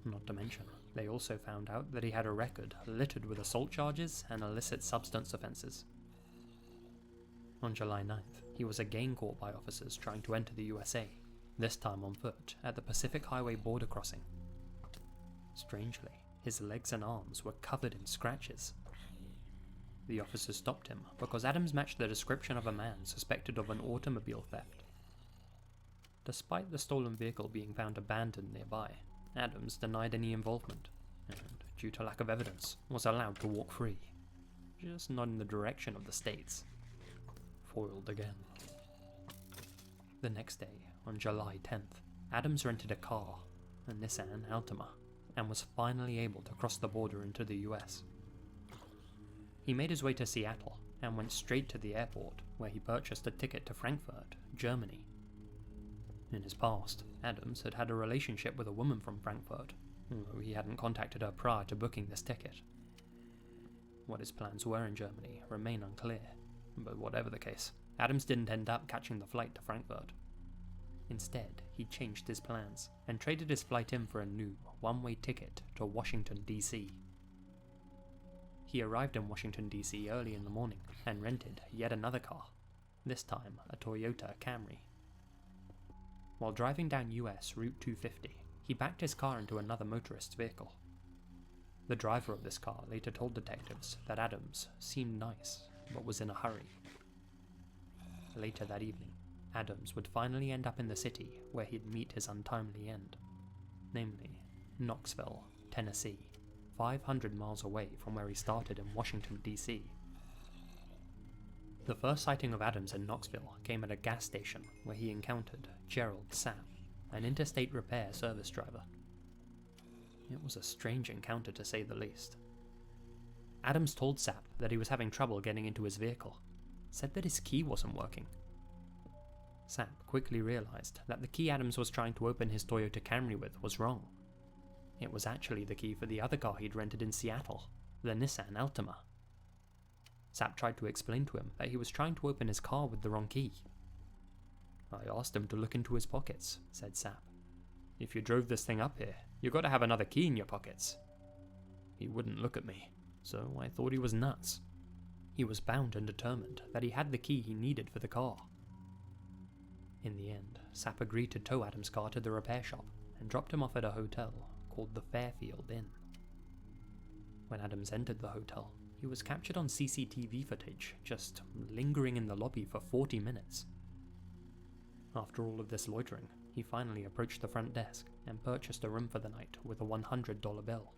Not to mention, they also found out that he had a record littered with assault charges and illicit substance offences. On July 9th, he was again caught by officers trying to enter the USA, this time on foot at the Pacific Highway border crossing. Strangely, his legs and arms were covered in scratches. The officers stopped him because Adams matched the description of a man suspected of an automobile theft. Despite the stolen vehicle being found abandoned nearby, Adams denied any involvement, and, due to lack of evidence, was allowed to walk free, just not in the direction of the States. Foiled again. The next day, on July 10th, Adams rented a car, a Nissan Altima, and was finally able to cross the border into the US. He made his way to Seattle and went straight to the airport, where he purchased a ticket to Frankfurt, Germany. In his past, Adams had had a relationship with a woman from Frankfurt, although he hadn't contacted her prior to booking this ticket. What his plans were in Germany remain unclear, but whatever the case, Adams didn't end up catching the flight to Frankfurt. Instead, he changed his plans and traded his flight in for a new one-way ticket to Washington, D.C. He arrived in Washington, D.C. early in the morning and rented yet another car, this time a Toyota Camry. While driving down US Route 250, he backed his car into another motorist's vehicle. The driver of this car later told detectives that Adams seemed nice, but was in a hurry. Later that evening, Adams would finally end up in the city where he'd meet his untimely end, namely Knoxville, Tennessee, 500 miles away from where he started in Washington, D.C. The first sighting of Adams in Knoxville came at a gas station where he encountered Gerald Sapp, an interstate repair service driver. It was a strange encounter to say the least. Adams told Sapp that he was having trouble getting into his vehicle, said that his key wasn't working. Sapp quickly realized that the key Adams was trying to open his Toyota Camry with was wrong. It was actually the key for the other car he'd rented in Seattle, the Nissan Altima. Sapp tried to explain to him that he was trying to open his car with the wrong key. I asked him to look into his pockets, said Sapp. If you drove this thing up here, you got to have another key in your pockets. He wouldn't look at me, so I thought he was nuts. He was bound and determined that he had the key he needed for the car. In the end, Sapp agreed to tow Adams' car to the repair shop and dropped him off at a hotel called the Fairfield Inn. When Adams entered the hotel, he was captured on CCTV footage, just lingering in the lobby for 40 minutes. After all of this loitering, he finally approached the front desk and purchased a room for the night with a $100 bill.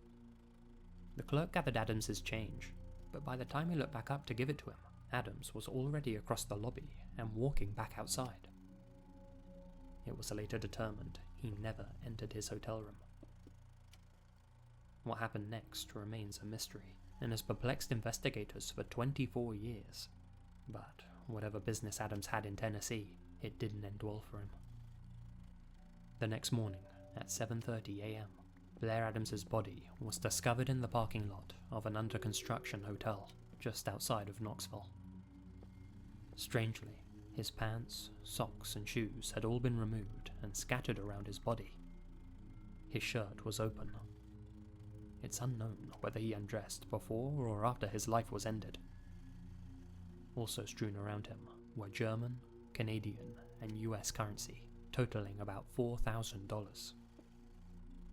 The clerk gathered Adams' change, but by the time he looked back up to give it to him, Adams was already across the lobby and walking back outside. It was later determined he never entered his hotel room. What happened next remains a mystery and has perplexed investigators for 24 years. But whatever business Adams had in Tennessee, it didn't end well for him. The next morning, at 7:30 a.m., Blair Adams' body was discovered in the parking lot of an under-construction hotel just outside of Knoxville. Strangely, his pants, socks, and shoes had all been removed and scattered around his body. His shirt was open. It's unknown whether he undressed before or after his life was ended. Also strewn around him were German, Canadian, and US currency, totaling about $4,000.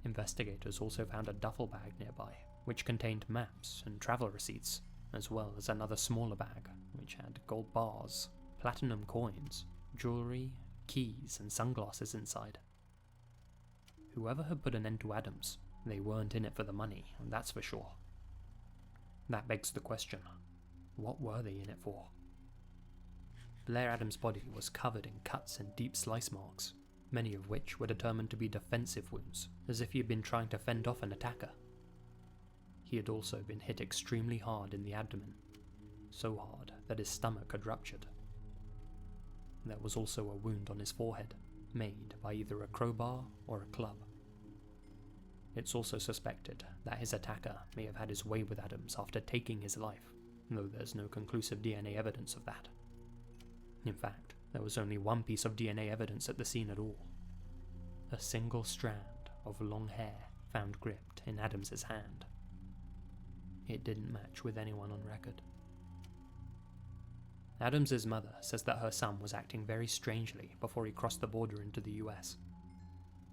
Investigators also found a duffel bag nearby, which contained maps and travel receipts, as well as another smaller bag, which had gold bars, platinum coins, jewelry, keys, and sunglasses inside. Whoever had put an end to Adams, they weren't in it for the money, and that's for sure. That begs the question, what were they in it for? Blair Adams' body was covered in cuts and deep slice marks, many of which were determined to be defensive wounds, as if he had been trying to fend off an attacker. He had also been hit extremely hard in the abdomen, so hard that his stomach had ruptured. There was also a wound on his forehead, made by either a crowbar or a club. It's also suspected that his attacker may have had his way with Adams after taking his life, though there's no conclusive DNA evidence of that. In fact, there was only one piece of DNA evidence at the scene at all. A single strand of long hair found gripped in Adams' hand. It didn't match with anyone on record. Adams' mother says that her son was acting very strangely before he crossed the border into the US.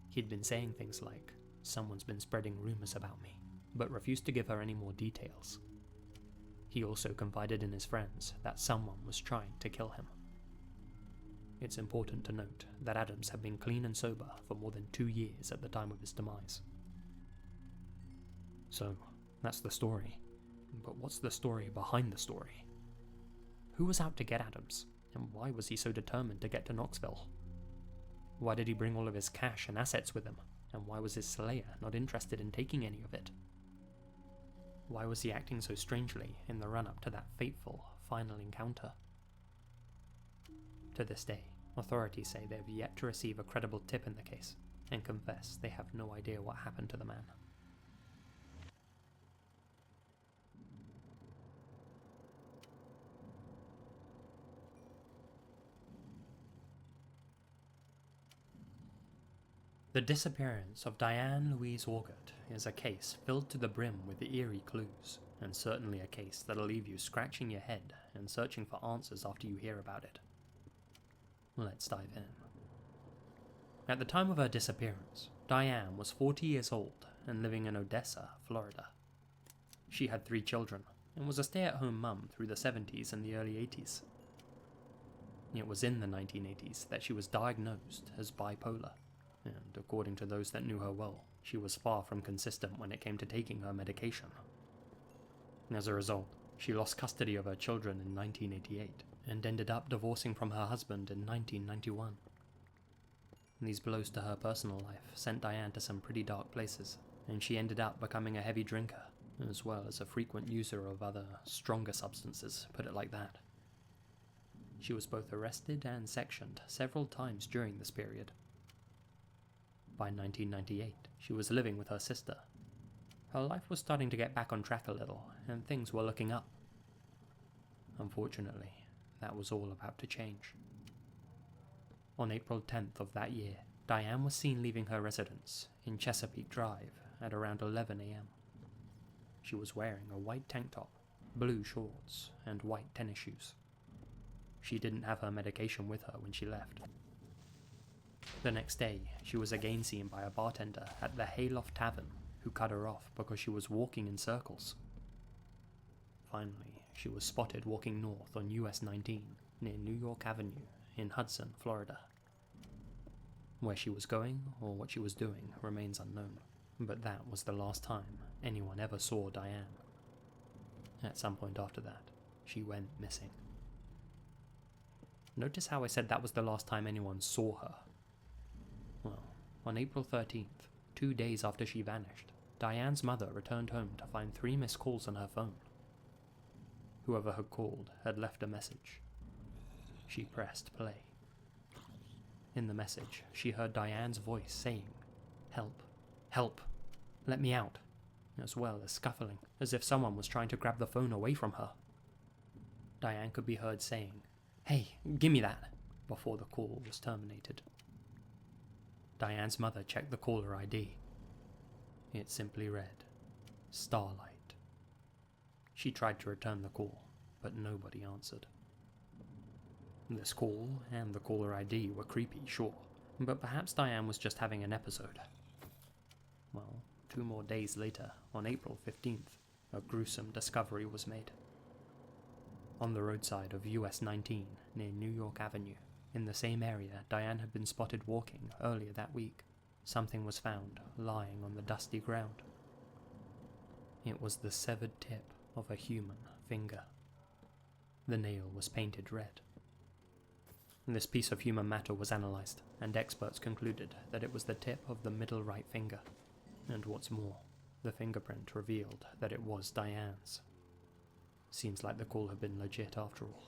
He'd been saying things like, "Someone's been spreading rumors about me," but refused to give her any more details. He also confided in his friends that someone was trying to kill him. It's important to note that Adams had been clean and sober for more than 2 years at the time of his demise. So, that's the story. But what's the story behind the story? Who was out to get Adams, and why was he so determined to get to Knoxville? Why did he bring all of his cash and assets with him, and why was his slayer not interested in taking any of it? Why was he acting so strangely in the run-up to that fateful final encounter? To this day, authorities say they have yet to receive a credible tip in the case, and confess they have no idea what happened to the man. The disappearance of Diane Louise Augert is a case filled to the brim with eerie clues, and certainly a case that'll leave you scratching your head and searching for answers after you hear about it. Let's dive in. At the time of her disappearance, Diane was 40 years old and living in Odessa, Florida. She had 3 children and was a stay-at-home mum through the 70s and the early 80s. It was in the 1980s that she was diagnosed as bipolar, and according to those that knew her well, she was far from consistent when it came to taking her medication. As a result, she lost custody of her children in 1988 and ended up divorcing from her husband in 1991. These blows to her personal life sent Diane to some pretty dark places, and she ended up becoming a heavy drinker, as well as a frequent user of other, stronger substances, put it like that. She was both arrested and sectioned several times during this period. By 1998, she was living with her sister. Her life was starting to get back on track a little, and things were looking up. Unfortunately, that was all about to change. On April 10th of that year, Diane was seen leaving her residence in Chesapeake Drive at around 11 a.m. She was wearing a white tank top, blue shorts, and white tennis shoes. She didn't have her medication with her when she left. The next day, she was again seen by a bartender at the Hayloft Tavern, who cut her off because she was walking in circles. Finally, she was spotted walking north on US 19 near New York Avenue in Hudson, Florida. Where she was going or what she was doing remains unknown, but that was the last time anyone ever saw Diane. At some point after that, she went missing. Notice how I said that was the last time anyone saw her? Well, on April 13th, 2 days after she vanished, Diane's mother returned home to find 3 missed calls on her phone. Whoever had called had left a message. She pressed play. In the message, she heard Diane's voice saying, "Help, help, let me out," as well as scuffling, as if someone was trying to grab the phone away from her. Diane could be heard saying, "Hey, gimme that," before the call was terminated. Diane's mother checked the caller ID. It simply read, "Starlight." She tried to return the call, but nobody answered. This call and the caller ID were creepy, sure, but perhaps Diane was just having an episode. Well, 2 more days later, on April 15th, a gruesome discovery was made. On the roadside of US 19 near New York Avenue, in the same area Diane had been spotted walking earlier that week, something was found lying on the dusty ground. It was the severed tip of a human finger. The nail was painted red. This piece of human matter was analysed, and experts concluded that it was the tip of the middle right finger. And what's more, the fingerprint revealed that it was Diane's. Seems like the call had been legit after all.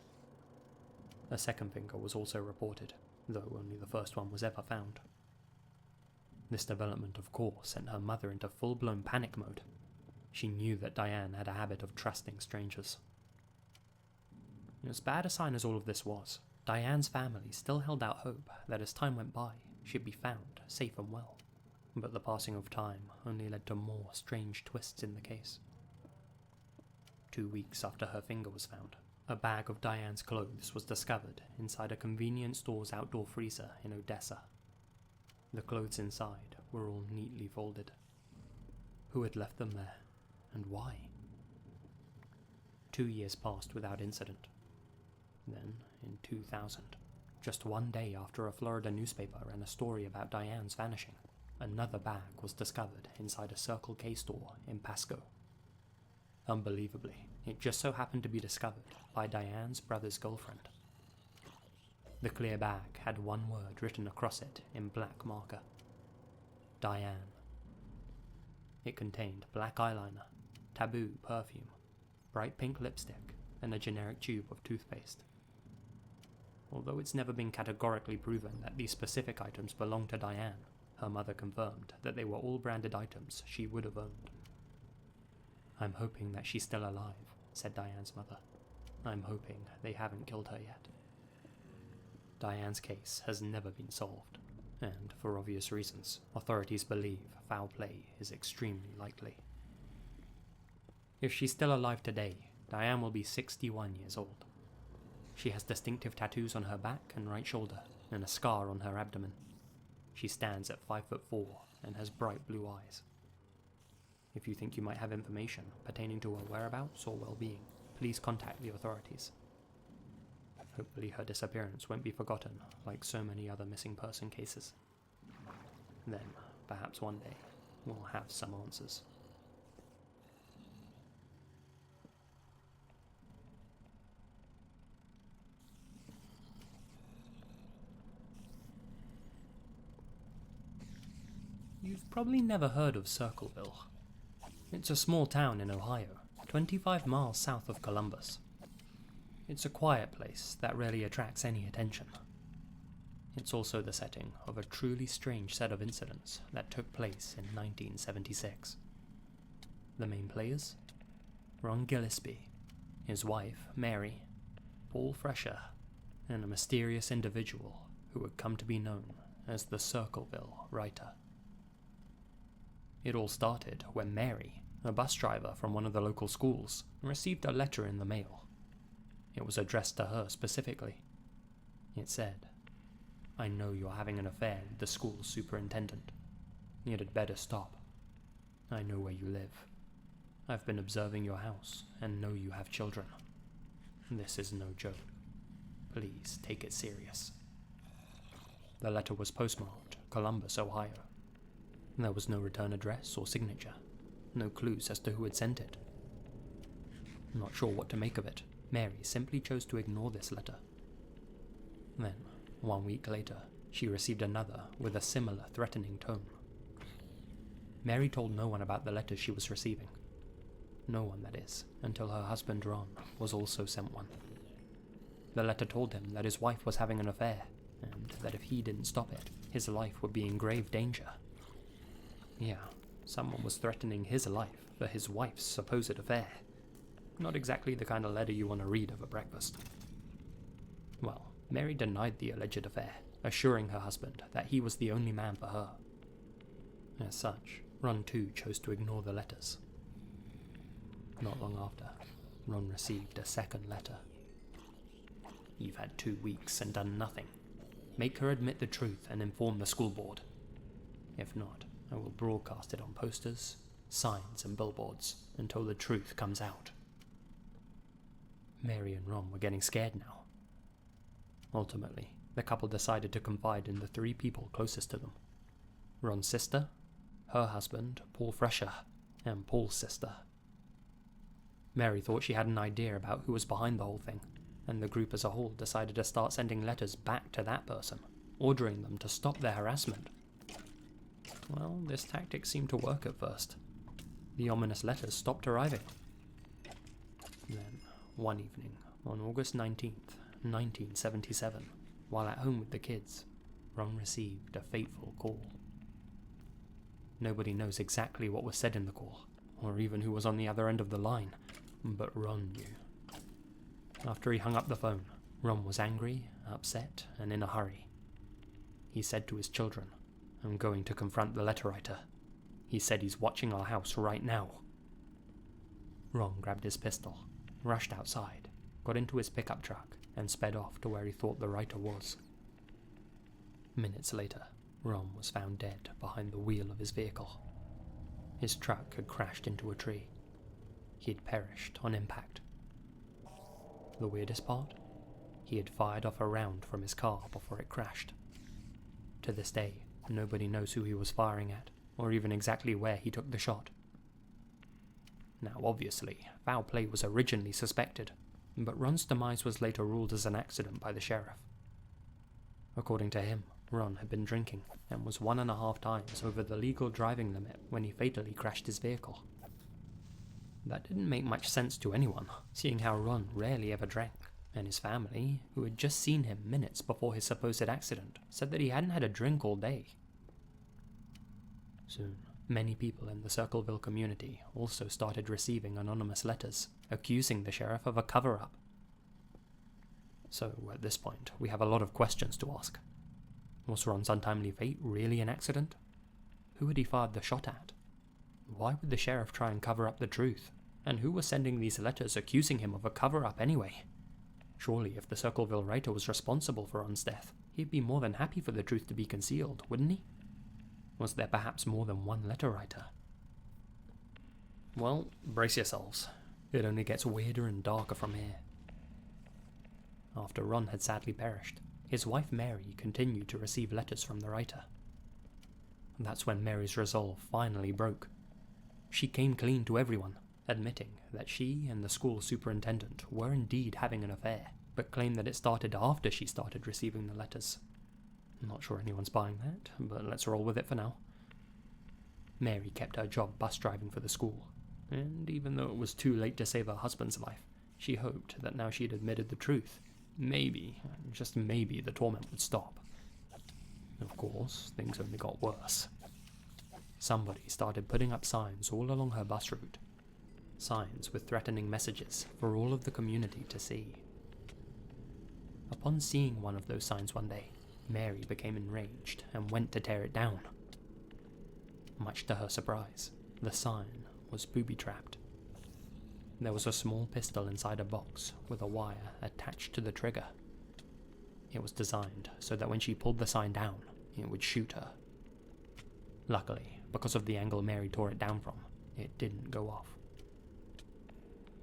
A second finger was also reported, though only the first one was ever found. This development, of course, sent her mother into full-blown panic mode. She knew that Diane had a habit of trusting strangers. As bad a sign as all of this was, Diane's family still held out hope that as time went by, she'd be found safe and well. But the passing of time only led to more strange twists in the case. 2 weeks after her finger was found, a bag of Diane's clothes was discovered inside a convenience store's outdoor freezer in Odessa. The clothes inside were all neatly folded. Who had left them there, and why? 2 years passed without incident. Then, in 2000, just 1 day after a Florida newspaper ran a story about Diane's vanishing, another bag was discovered inside a Circle K store in Pasco. Unbelievably, it just so happened to be discovered by Diane's brother's girlfriend. The clear bag had one word written across it in black marker: Diane. It contained black eyeliner, Taboo perfume, bright pink lipstick, and a generic tube of toothpaste. Although it's never been categorically proven that these specific items belonged to Diane, her mother confirmed that they were all branded items she would have owned. "I'm hoping that she's still alive," said Diane's mother. "I'm hoping they haven't killed her yet." Diane's case has never been solved, and for obvious reasons, authorities believe foul play is extremely likely. If she's still alive today, Diane will be 61 years old. She has distinctive tattoos on her back and right shoulder, and a scar on her abdomen. She stands at 5'4" and has bright blue eyes. If you think you might have information pertaining to her whereabouts or well-being, please contact the authorities. Hopefully her disappearance won't be forgotten like so many other missing person cases. Then, perhaps one day, we'll have some answers. You've probably never heard of Circleville. It's a small town in Ohio, 25 miles south of Columbus. It's a quiet place that rarely attracts any attention. It's also the setting of a truly strange set of incidents that took place in 1976. The main players? Ron Gillespie, his wife, Mary, Paul Fresher, and a mysterious individual who would come to be known as the Circleville Writer. It all started when Mary, a bus driver from one of the local schools, received a letter in the mail. It was addressed to her specifically. It said, "I know you're having an affair with the school superintendent. It had better stop. I know where you live. I've been observing your house and know you have children. This is no joke. Please take it serious." The letter was postmarked Columbus, Ohio. There was no return address or signature, no clues as to who had sent it. Not sure what to make of it, Mary simply chose to ignore this letter. Then, 1 week later, she received another with a similar threatening tone. Mary told no one about the letters she was receiving. No one, that is, until her husband Ron was also sent one. The letter told him that his wife was having an affair, and that if he didn't stop it, his life would be in grave danger. Yeah, someone was threatening his life for his wife's supposed affair. Not exactly the kind of letter you want to read over breakfast. Well, Mary denied the alleged affair, assuring her husband that he was the only man for her. As such, Ron too chose to ignore the letters. Not long after, Ron received a second letter. "You've had 2 weeks and done nothing. Make her admit the truth and inform the school board. If not, I will broadcast it on posters, signs, and billboards until the truth comes out." Mary and Ron were getting scared now. Ultimately, the couple decided to confide in the 3 people closest to them: Ron's sister, her husband, Paul Fresher, and Paul's sister. Mary thought she had an idea about who was behind the whole thing, and the group as a whole decided to start sending letters back to that person, ordering them to stop their harassment. Well, this tactic seemed to work at first. The ominous letters stopped arriving. Then, one evening, on August 19th, 1977, while at home with the kids, Ron received a fateful call. Nobody knows exactly what was said in the call, or even who was on the other end of the line, but Ron knew. After he hung up the phone, Ron was angry, upset, and in a hurry. He said to his children, "I'm going to confront the letter writer. He said he's watching our house right now." Ron grabbed his pistol, rushed outside, got into his pickup truck, and sped off to where he thought the writer was. Minutes later, Ron was found dead behind the wheel of his vehicle. His truck had crashed into a tree. He had perished on impact. The weirdest part? He had fired off a round from his car before it crashed. To this day, nobody knows who he was firing at, or even exactly where he took the shot. Now obviously, foul play was originally suspected, but Ron's demise was later ruled as an accident by the sheriff. According to him, Ron had been drinking, and was 1.5 times over the legal driving limit when he fatally crashed his vehicle. That didn't make much sense to anyone, seeing how Ron rarely ever drank, and his family, who had just seen him minutes before his supposed accident, said that he hadn't had a drink all day. Soon, many people in the Circleville community also started receiving anonymous letters, accusing the sheriff of a cover-up. So, at this point, we have a lot of questions to ask. Was Ron's untimely fate really an accident? Who had he fired the shot at? Why would the sheriff try and cover up the truth? And who was sending these letters accusing him of a cover-up anyway? Surely, if the Circleville writer was responsible for Ron's death, he'd be more than happy for the truth to be concealed, wouldn't he? Was there perhaps more than one letter writer? Well, brace yourselves. It only gets weirder and darker from here. After Ron had sadly perished, his wife Mary continued to receive letters from the writer. That's when Mary's resolve finally broke. She came clean to everyone, admitting that she and the school superintendent were indeed having an affair, but claimed that it started after she started receiving the letters. I'm not sure anyone's buying that, but let's roll with it for now. Mary kept her job bus driving for the school, and even though it was too late to save her husband's life, she hoped that now she had admitted the truth, maybe, just maybe, the torment would stop. Of course, things only got worse. Somebody started putting up signs all along her bus route. Signs with threatening messages for all of the community to see. Upon seeing one of those signs one day, Mary became enraged and went to tear it down. Much to her surprise, the sign was booby-trapped. There was a small pistol inside a box with a wire attached to the trigger. It was designed so that when she pulled the sign down, it would shoot her. Luckily, because of the angle Mary tore it down from, it didn't go off.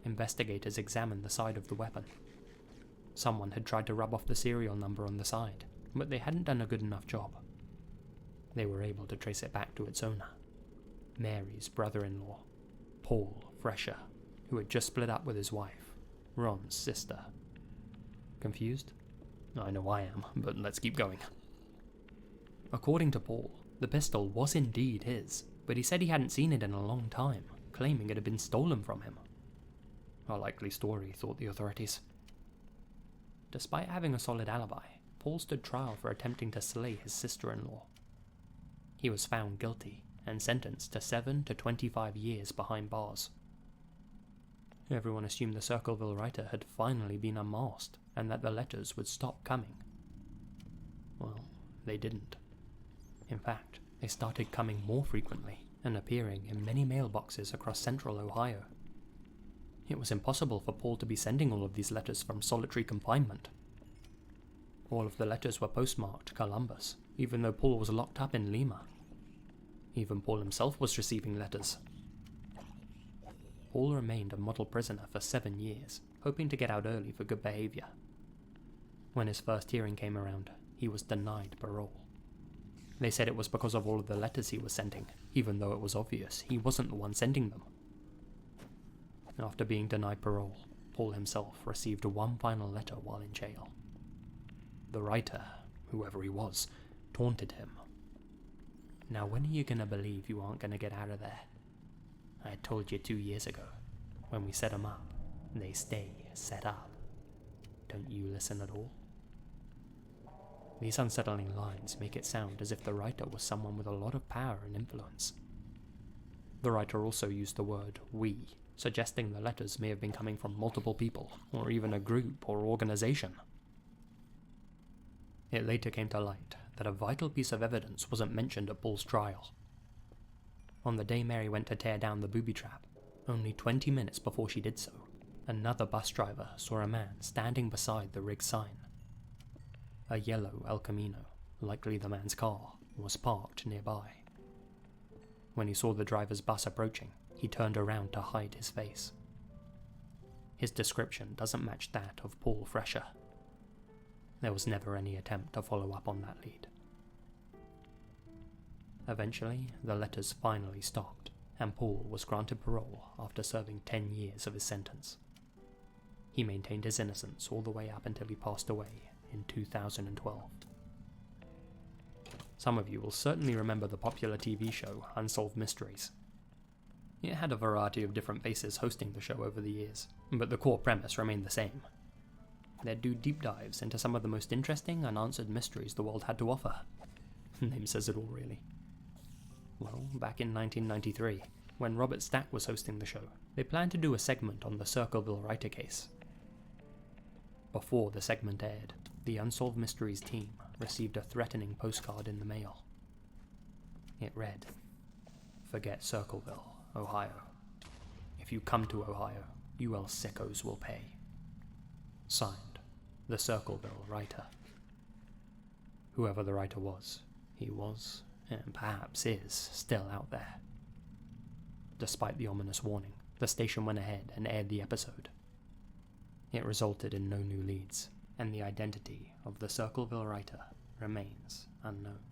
Investigators examined the side of the weapon. Someone had tried to rub off the serial number on the side, but they hadn't done a good enough job. They were able to trace it back to its owner, Mary's brother-in-law, Paul Fresher, who had just split up with his wife, Ron's sister. Confused? I know I am, but let's keep going. According to Paul, the pistol was indeed his, but he said he hadn't seen it in a long time, claiming it had been stolen from him. A likely story, thought the authorities. Despite having a solid alibi, Paul stood trial for attempting to slay his sister-in-law. He was found guilty and sentenced to 7 to 25 years behind bars. Everyone assumed the Circleville writer had finally been unmasked and that the letters would stop coming. Well, they didn't. In fact, they started coming more frequently and appearing in many mailboxes across central Ohio. It was impossible for Paul to be sending all of these letters from solitary confinement. All of the letters were postmarked Columbus, even though Paul was locked up in Lima. Even Paul himself was receiving letters. Paul remained a model prisoner for 7 years, hoping to get out early for good behavior. When his first hearing came around, he was denied parole. They said it was because of all of the letters he was sending, even though it was obvious he wasn't the one sending them. After being denied parole, Paul himself received one final letter while in jail. The writer, whoever he was, taunted him. "Now when are you gonna believe you aren't gonna get out of there? I told you 2 years ago. When we set 'em up, they stay set up. Don't you listen at all?" These unsettling lines make it sound as if the writer was someone with a lot of power and influence. The writer also used the word "we," suggesting the letters may have been coming from multiple people, or even a group or organization. It later came to light that a vital piece of evidence wasn't mentioned at Paul's trial. On the day Mary went to tear down the booby trap, only 20 minutes before she did so, another bus driver saw a man standing beside the rig sign. A yellow El Camino, likely the man's car, was parked nearby. When he saw the driver's bus approaching, he turned around to hide his face. His description doesn't match that of Paul Fresher. There was never any attempt to follow up on that lead. Eventually, the letters finally stopped, and Paul was granted parole after serving 10 years of his sentence. He maintained his innocence all the way up until he passed away in 2012. Some of you will certainly remember the popular TV show Unsolved Mysteries. It had a variety of different faces hosting the show over the years, but the core premise remained the same. They'd do deep dives into some of the most interesting unanswered mysteries the world had to offer. Name says it all, really. Well, back in 1993, when Robert Stack was hosting the show, they planned to do a segment on the Circleville writer case. Before the segment aired, the Unsolved Mysteries team received a threatening postcard in the mail. It read, "Forget Circleville, Ohio. If you come to Ohio, you El Sickos will pay." Signed, the Circleville writer. Whoever the writer was, he was, and perhaps is, still out there. Despite the ominous warning, the station went ahead and aired the episode. It resulted in no new leads, and the identity of the Circleville writer remains unknown.